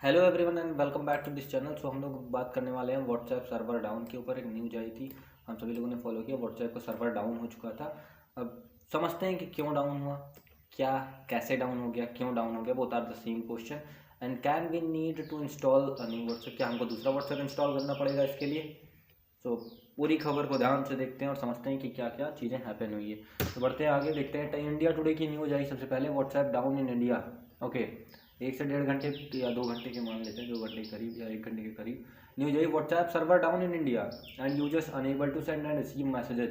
Hello everyone and welcome back to this channel. So हम लोग बात करने वाले हैं व्हाट्सएप सर्वर डाउन के ऊपर। एक न्यूज आई थी, हम सभी लोगों ने फॉलो किया। व्हाट्सएप का सर्वर डाउन हो चुका था। अब समझते हैं कि क्यों डाउन हुआ, क्या कैसे डाउन हो गया, क्यों डाउन हो गया। Both are the same question. And can we need to install a new WhatsApp, क्या हमको दूसरा व्हाट्सएप इंस्टॉल करना पड़ेगा इसके लिए। तो पूरी खबर को ध्यान से देखते हैं और समझते हैं कि क्या क्या चीज़ें हैपन हुई है। तो बढ़ते हैं आगे, देखते हैं इंडिया टुडे की न्यूज आई सबसे पहले। WhatsApp down in India. Okay, 1 से 1.5 घंटे या 2 घंटे के मान लेते हैं, 2 घंटे के करीब या 1 घंटे के करीब न्यूज आई। WhatsApp server down in India and users unable to send and receive messages.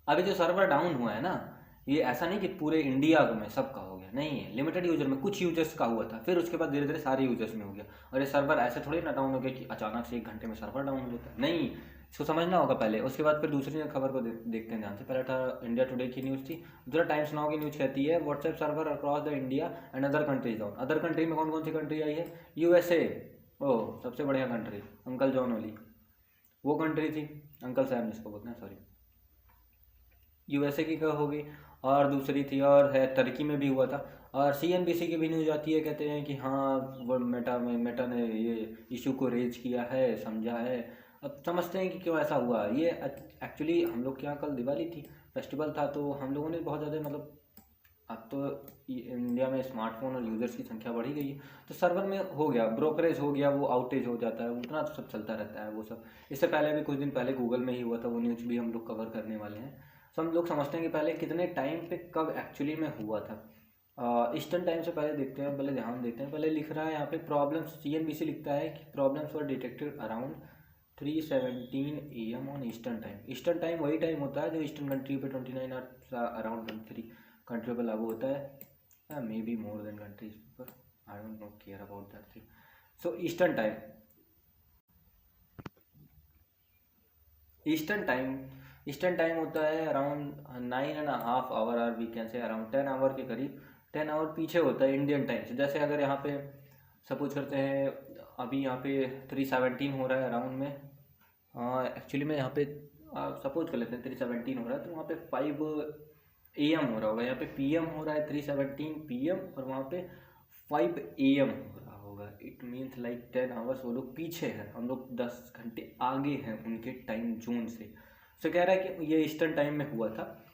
अभी जो सर्वर डाउन हुआ है ना, ये ऐसा नहीं कि पूरे इंडिया में सबका हो गया, नहीं है। लिमिटेड यूजर में, कुछ यूजर्स का हुआ था, फिर उसके बाद धीरे धीरे सारे यूजर्स में हो गया। और ये सर्वर ऐसे थोड़ी ना डाउन हो गया कि अचानक से 1 घंटे में सर्वर डाउन हो जाता है, नहीं। इसको समझना होगा पहले, उसके बाद फिर दूसरी खबर को देखते हैं ध्यान से। पहले था इंडिया टुडे की न्यूज़ थी। दूसरा टाइम्स नाउ की न्यूज़ कहती है WhatsApp server across the India and other countries down. Other country में कौन कौन सी कंट्री आई है? यूएसए, ओह सबसे बढ़िया कंट्री, अंकल जॉन ओली, वो कंट्री थी। अंकल सैम जिसको बोलते हैं, सॉरी। यूएसए की होगी। और दूसरी थी और है, तुर्की में भी हुआ था। और सीएनबीसी की भी न्यूज आती है, कहते हैं कि हाँ वो मेटा ने ये इशू को रेज किया है, समझा है। अब समझते हैं कि क्यों ऐसा हुआ। ये एक्चुअली हम लोग के यहाँ कल दिवाली थी, फेस्टिवल था, तो हम लोगों ने बहुत ज़्यादा मतलब, अब तो इंडिया में स्मार्टफोन और यूज़र्स की संख्या बढ़ी गई है, तो सर्वर में हो गया ब्रोकरेज, हो गया वो आउटेज हो जाता है, उतना तो सब चलता रहता है वो सब। इससे पहले भी कुछ दिन पहले गूगल में ही हुआ था, वो न्यूज़ भी हम लोग कवर करने वाले हैं। सो हम लोग समझते हैं कि पहले कितने टाइम पे कब एक्चुअली में हुआ था। ईस्टर्न टाइम से पहले देखते हैं, पहले ध्यान देते हैं। पहले लिख रहा है यहाँ पे प्रॉब्लम्स, सीएनबीसी लिखता है कि problems were detected around 3:17 AM on eastern time. Eastern time वही टाइम होता है जो ईस्टर्न कंट्री पे 29 और अराउंड 23 कंट्री पर लागू होता है। May be more than countries पर, I don't know care about that thing. So eastern time होता है अराउंड 9.5 आवर, और we can say around 10 hour के करीब, 10 आवर पीछे होता है इंडियन टाइम से। जैसे अगर यहाँ पे सपोज करते हैं, अभी यहाँ पे 3:17 हो रहा है अराउंड में, एक्चुअली में यहाँ पे सपोज कर लेते हैं 3:17 हो रहा है, तो वहाँ पे 5 AM हो रहा होगा। यहाँ पे PM हो रहा है 3:17 PM, और वहाँ पे 5 AM हो रहा होगा। इट मीन्स लाइक 10 आवर्स वो लोग पीछे हैं, हम लोग 10 घंटे आगे हैं उनके टाइम जोन से। सो कह रहा है कि ये ईस्टर्न टाइम में हुआ था।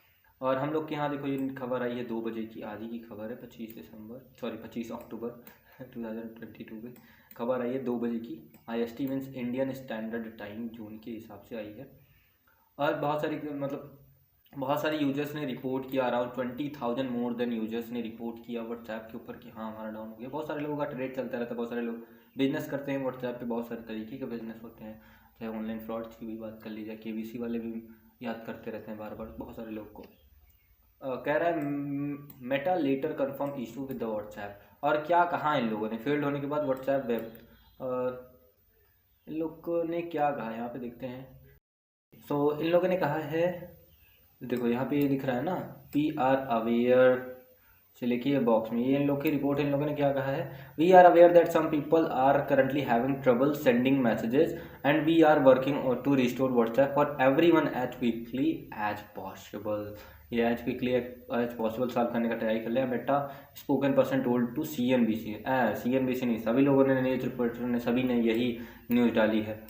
और हम लोग के यहाँ देखो, ये खबर आई है 2 बजे की, आज ही की खबर है, 25 अक्टूबर 2022 की खबर आई है 2 बजे की। IST means Indian standard time zone के हिसाब से आई है। और बहुत सारे यूजर्स ने रिपोर्ट किया, अराउंड 20,000 मोर देन यूजर्स ने रिपोर्ट किया व्हाट्सएप के ऊपर कि हाँ हमारा डाउन हो गया। बहुत सारे लोगों का ट्रेड चलता रहता है, बहुत सारे लोग बिजनेस करते हैं व्हाट्सएप पे, बहुत सारे तरीके के बिजनेस होते हैं। चाहे ऑनलाइन फ्रॉड्स की भी बात कर लीजिए, KBC वाले भी याद करते रहते हैं बार बार बहुत सारे लोग को। कह रहा है Meta later confirm issue with the WhatsApp. और क्या कहा इन लोगों ने फेल्ड होने के बाद व्हाट्सएप वेब, और इन लोगों ने क्या कहा यहाँ पे देखते हैं। इन लोगों ने कहा है, देखो यहाँ पे ये लिख रहा है ना, PR अवेयर से लेके ये बॉक्स में, ये इन लोग की रिपोर्ट है। इन लोगों ने क्या कहा है, we are aware that some people are currently having trouble sending messages and we are working to restore WhatsApp for everyone as quickly as possible. ये as quickly as possible solve करने का try कर लिया बेटा, spoken person told to CNBC। CNBC नहीं, सभी लोगों ने, न्यूज रिपोर्टर ने, सभी ने यही न्यूज़ डाली है।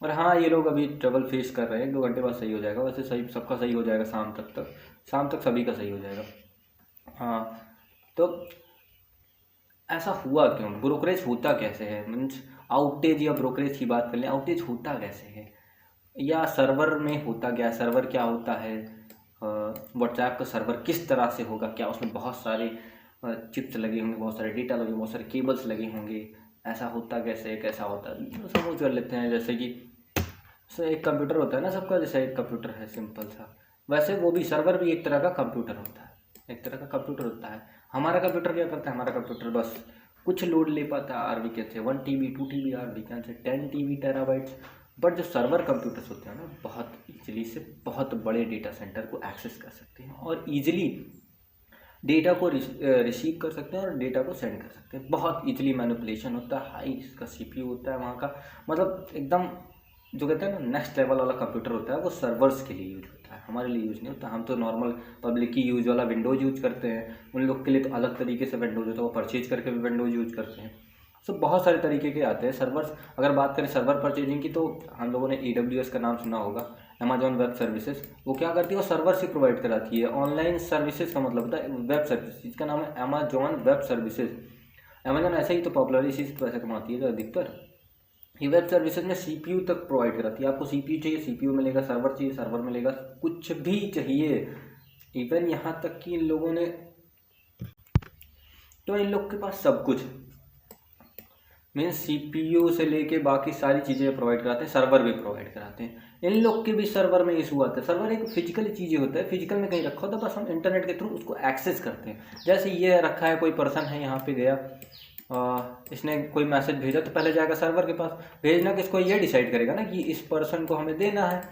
और हाँ, ये लोग अभी ट्रबल फेस कर रहे हैं, 2 घंटे बाद सही हो जाएगा। वैसे सही सबका सही हो जाएगा, शाम तक सभी का सही हो जाएगा। हाँ, तो ऐसा हुआ क्यों, ब्रोकरेज होता कैसे है, मीन्स आउटेज या ब्रोकरेज की बात कर लें, आउटेज होता कैसे है, या सर्वर में होता क्या, सर्वर क्या होता है, व्हाट्सएप का सर्वर किस तरह से होगा, क्या उसमें बहुत सारे चिप्स लगे होंगे, बहुत सारे डेटा लगे, बहुत सारे केबल्स लगे होंगे, ऐसा होता कैसे, कैसा होता है, तो समझ कर लेते हैं। जैसे कि एक कंप्यूटर होता है ना सबका, जैसे एक कंप्यूटर है सिंपल सा, वैसे वो भी सर्वर भी एक तरह का कंप्यूटर होता है, एक तरह का कंप्यूटर होता है। हमारा कंप्यूटर क्या करता है, हमारा कंप्यूटर बस कुछ लोड ले पाता है, आर वी कहते हैं 1 TB 2 TB, आर वी कहते हैं 10 TB टेराबाइट्स। बट जो सर्वर कंप्यूटर्स होते हैं ना, बहुत ईजिली से बहुत बड़े डेटा सेंटर को एक्सेस कर सकते हैं और ईजिली डेटा को रिसीव कर सकते हैं और डेटा को सेंड कर सकते हैं। बहुत ईजिली मैनिपुलेशन होता है, हाई इसका CPU होता है वहाँ का, मतलब एकदम जो कहते हैं ना नेक्स्ट लेवल वाला कंप्यूटर होता है, वो सर्वर्स के लिए यूज होता है। हमारे लिए यूज़ नहीं होता। हम तो नॉर्मल पब्लिक की यूज़ वाला विंडोज़ यूज़ करते हैं, उन लोग के लिए तो अलग तरीके से विंडोज़ होता है, वो परचेज करके भी विंडोज़ यूज़ करते हैं। सो बहुत सारे तरीके के आते हैं सर्वर्स। अगर बात करें सर्वर परचेजिंग की तो हम लोगों ने AWS का नाम सुना होगा, अमेजॉन वेब सर्विसेज। वो क्या करती है, वो सर्वर से प्रोवाइड कराती है। ऑनलाइन सर्विसेज का मतलब होता है वेब सर्विस, इसका नाम है अमेजॉन वेब सर्विसेज। अमेजॉन ऐसे ही तो पॉपुलर इसी से पैसे कमाती है अधिकतर। ये वेब सर्विसेज में CPU तक प्रोवाइड कराती है। आपको CPU चाहिए, CPU मिलेगा, सर्वर चाहिए, सर्वर मिलेगा, कुछ भी चाहिए। इवन यहाँ तक कि इन लोगों ने, तो इन लोग के पास सब कुछ मीन्स CPU से लेके बाकी सारी चीज़ें प्रोवाइड कराते हैं, सर्वर भी प्रोवाइड कराते हैं। इन लोग के भी सर्वर में इशू आता है। सर्वर एक फिजिकल चीज़ होता है, फिजिकल में कहीं रखा होता है, बस हम इंटरनेट के थ्रू उसको एक्सेस करते हैं। जैसे ये रखा है, कोई पर्सन है यहाँ पे गया, इसने कोई मैसेज भेजा तो पहले जाएगा सर्वर के पास, भेजना किसको ये डिसाइड करेगा ना कि इस पर्सन को हमें देना है।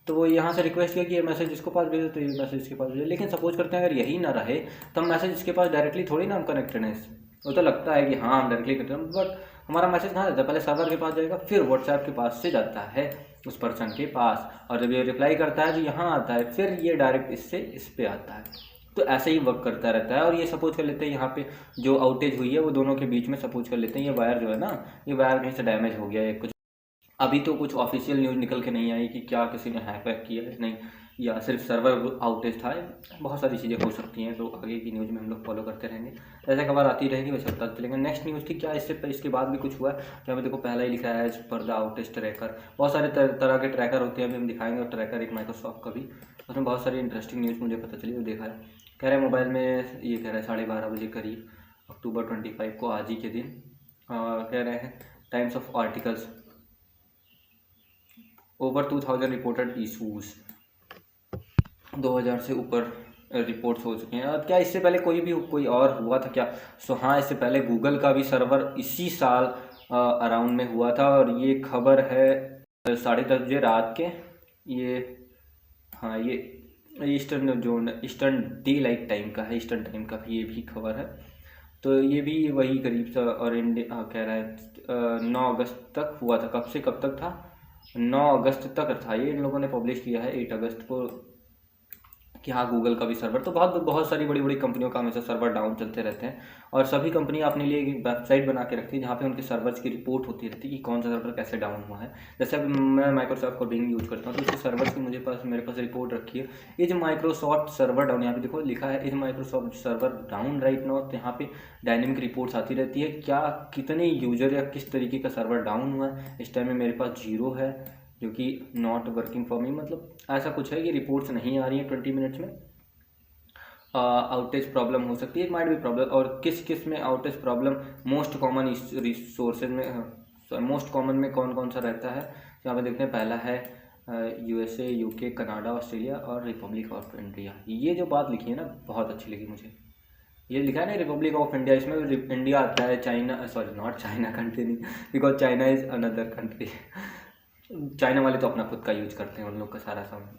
तो वो यहाँ से रिक्वेस्ट किया कि ये मैसेज इसको पास भेजो, तो ये मैसेज इसके पास भेजो। लेकिन सपोज करते हैं अगर यही ना रहे तो हम मैसेज इसके पास डायरेक्टली थोड़ी ना हम कनेक्टेड हैं इससे। वो तो लगता है कि हाँ हम डायरेक्टली कनेक्टेड हैं, बट हमारा मैसेज कहाँ जाता है, पहले सर्वर के पास जाएगा, फिर व्हाट्सएप के पास से जाता है उस पर्सन के पास, और जब ये रिप्लाई करता है तो यहाँ आता है, फिर ये डायरेक्ट इससे इस पे आता है। तो ऐसे ही वर्क करता रहता है। और ये सपोज कर लेते हैं यहाँ पे जो आउटेज हुई है वो दोनों के बीच में सपोज कर लेते हैं ये वायर जो है ना, ये वायर कहीं से डैमेज हो गया है कुछ। अभी तो कुछ ऑफिशियल न्यूज़ निकल के नहीं आई कि क्या किसी ने हैक वैक किया है नहीं, या सिर्फ सर्वर आउटेज था। बहुत सारी चीज़ें हो सकती हैं, तो आगे की न्यूज़ में हम लोग फॉलो करते रहेंगे, ऐसे खबर आती रहेगी, वैसे बताते चलेंगे। नेक्स्ट न्यूज़ थी क्या इसके बाद भी कुछ हुआ है क्या, मैं देखो पहला ही लिखा है पर द आउटेज ट्रैकर। बहुत सारे तरह के ट्रैकर होते हैं, अभी हम दिखाएंगे। और ट्रैकर एक माइक्रोसॉफ्ट का भी, उसमें बहुत सारी इंटरेस्टिंग न्यूज़ मुझे पता चली, वो देखा है। कह रहे हैं मोबाइल में, ये कह रहे हैं 12:30 बजे करीब अक्टूबर 25 को, आज ही के दिन, कह रहे हैं times of articles over 2000 reported issues, 2000 से ऊपर रिपोर्ट्स हो चुके हैं। और क्या इससे पहले कोई और हुआ था क्या? हाँ, इससे पहले गूगल का भी सर्वर इसी साल अराउंड में हुआ था, और ये खबर है 10:30 बजे रात के। ये हाँ, ये ईस्टर्न डे लाइट टाइम का है, ईस्टर्न टाइम का भी ये भी खबर है। तो ये भी वही करीब सा, और इंडिया कह रहा है 9 अगस्त तक हुआ था। कब से कब तक था? 9 अगस्त तक था ये, इन लोगों ने पब्लिश किया है 8 अगस्त को कि हाँ गूगल का भी सर्वर। तो बहुत सारी बड़ी बड़ी कंपनियों का हमेशा सर्वर डाउन चलते रहते हैं, और सभी कंपनियां अपने लिए एक वेबसाइट बना के रखती है जहाँ पे उनके सर्वर्स की रिपोर्ट होती रहती है कि कौन सा सर्वर कैसे डाउन हुआ है। जैसे अब मैं माइक्रोसॉफ्ट को बिंग यूज़ करता हूँ, तो इसके सर्वर्स की मेरे पास रिपोर्ट रखी है। इज माइक्रोसॉफ्ट सर्वर डाउन, यहाँ पे देखो लिखा है is Microsoft server down right now. तो यहाँ पे डायनेमिक रिपोर्ट्स आती रहती है, क्या कितने यूजर या किस तरीके का सर्वर डाउन हुआ है। इस टाइम में मेरे पास 0 है, जो कि नॉट वर्किंग फॉर मी, मतलब ऐसा कुछ है कि रिपोर्ट्स नहीं आ रही है 20 मिनट्स में। आउटेज प्रॉब्लम हो सकती है, माइट भी प्रॉब्लम। और किस में outage problem most common resources में, मोस्ट कॉमन में कौन कौन सा रहता है, यहाँ पे देखते हैं। पहला है USA, UK, कनाडा, ऑस्ट्रेलिया और रिपब्लिक ऑफ इंडिया। ये जो बात लिखी है ना बहुत अच्छी लगी मुझे। ये लिखा है ना रिपब्लिक ऑफ इंडिया, इसमें इंडिया आता है, China, sorry not China country नहीं, because China is another country. China वाले तो अपना खुद का यूज करते हैं, उन लोग का सारा सामान।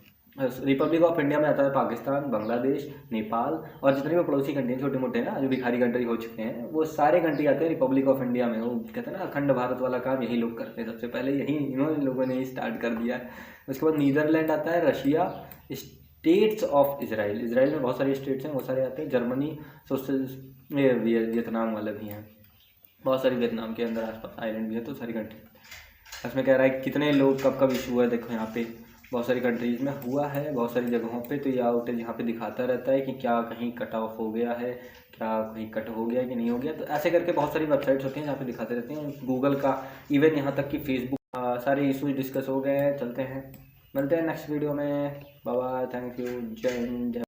रिपब्लिक ऑफ इंडिया में आता है पाकिस्तान, बांग्लादेश, नेपाल, और जितने भी पड़ोसी कंट्री छोटे मोटे ना जो भिखारी कंट्री हो चुके हैं, वो सारे कंट्री आते हैं रिपब्लिक ऑफ इंडिया में। वो कहते हैं ना अखंड भारत वाला काम यही लोग करते हैं, सबसे पहले यही इन्होंने लोगों ने ही स्टार्ट कर दिया है। उसके बाद नीदरलैंड आता है, Russia, states of Israel, Israel में बहुत सारे स्टेट्स हैं, वो सारे आते हैं। जर्मनी, वियतनाम वाले भी हैं, बहुत सारी वियतनाम के अंदर आसपास आइलैंड भी है, तो सारी कंट्री। इसमें कह रहा है कितने लोग कब इशू है, देखो यहाँ पे बहुत सारी कंट्रीज़ में हुआ है, बहुत सारी जगहों पे। तो ये आउटेज यहाँ पे दिखाता रहता है कि क्या कहीं कट ऑफ हो गया है, क्या कहीं कट हो गया कि नहीं हो गया। तो ऐसे करके बहुत सारी वेबसाइट्स होती हैं जहाँ पे दिखाते रहते हैं। गूगल का, इवन यहाँ तक कि फेसबुक, सारे इशूज डिस्कस हो गए हैं। चलते हैं, मिलते हैं नेक्स्ट वीडियो में। बाय बाय, थैंक यू, जय हिंद।